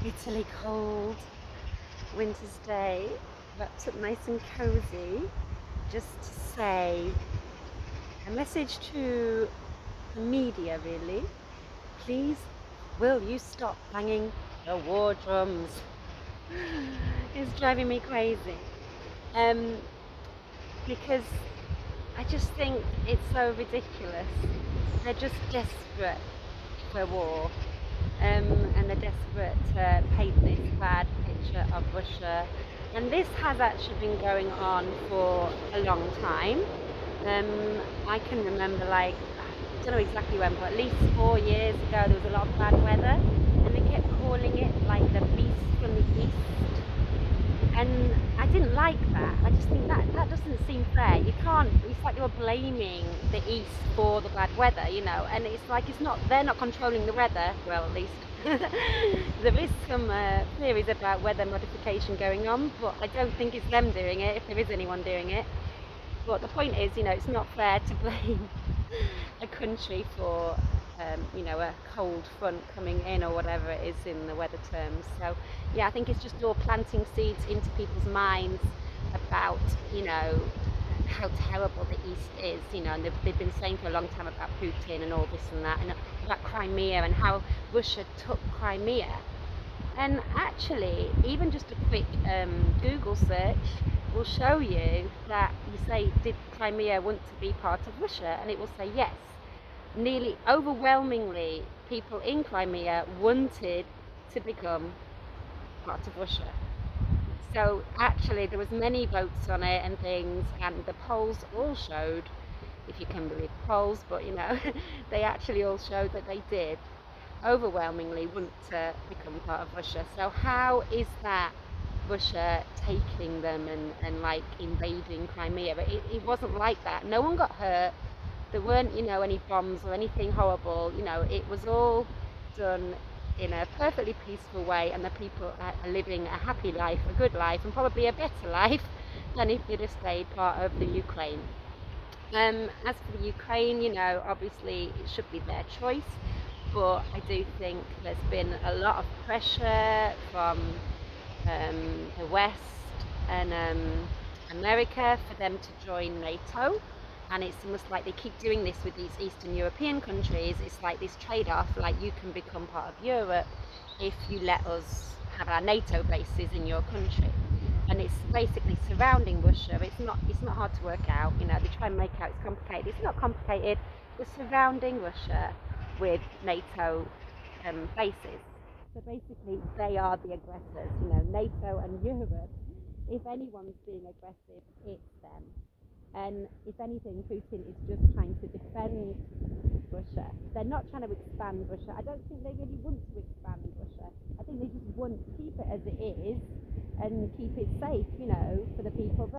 bitterly cold winter's day, wrapped up nice and cozy, just to say a message to the media really. Please, will you stop banging the war drums? It's driving me crazy. Um, because I just think it's so ridiculous. They're just desperate for war. And they're desperate to paint this bad picture of Russia. And this has actually been going on for a long time. I can remember, like, I don't know exactly when, but at least 4 years ago, there was a lot of bad weather, and they kept calling it like the beast from the east. And I didn't like that. I just think that doesn't seem fair. You can't. It's like you're blaming the east for the bad weather, And it's like they're not controlling the weather. Well, at least there is some theories about weather modification going on, but I don't think it's them doing it. If there is anyone doing it, but the point is, it's not fair to blame a country for, a cold front coming in or whatever it is in the weather terms. So, yeah, I think it's just all planting seeds into people's minds about, how terrible the East is, and they've been saying for a long time about Putin and all this and that, and about Crimea and how Russia took Crimea. And actually, even just a quick Google search will show you that you say, did Crimea want to be part of Russia? And it will say yes. Nearly overwhelmingly, people in Crimea wanted to become part of Russia. So actually, there was many votes on it and things, and the polls all showed, if you can believe polls, but they actually all showed that they did overwhelmingly want to become part of Russia. So how is that Russia taking them and like invading Crimea? But it wasn't like that. No one got hurt. There weren't, any bombs or anything horrible. It was all done in a perfectly peaceful way, and the people are living a happy life, a good life, and probably a better life than if they'd have stayed part of the Ukraine. As for the Ukraine, obviously it should be their choice, but I do think there's been a lot of pressure from the West and America for them to join Nato. And it's almost like they keep doing this with these Eastern European countries. It's like this trade-off, like you can become part of Europe if you let us have our NATO bases in your country. And it's basically surrounding Russia. It's not hard to work out. They try and make out it's complicated. It's not complicated. We're surrounding Russia with NATO bases. So basically, they are the aggressors. NATO and Europe. If anyone's being aggressive, it's them. And if anything, Putin is just trying to defend Russia. They're not trying to expand Russia. I don't think they really want to expand Russia. I think they just want to keep it as it is and keep it safe, for the people there.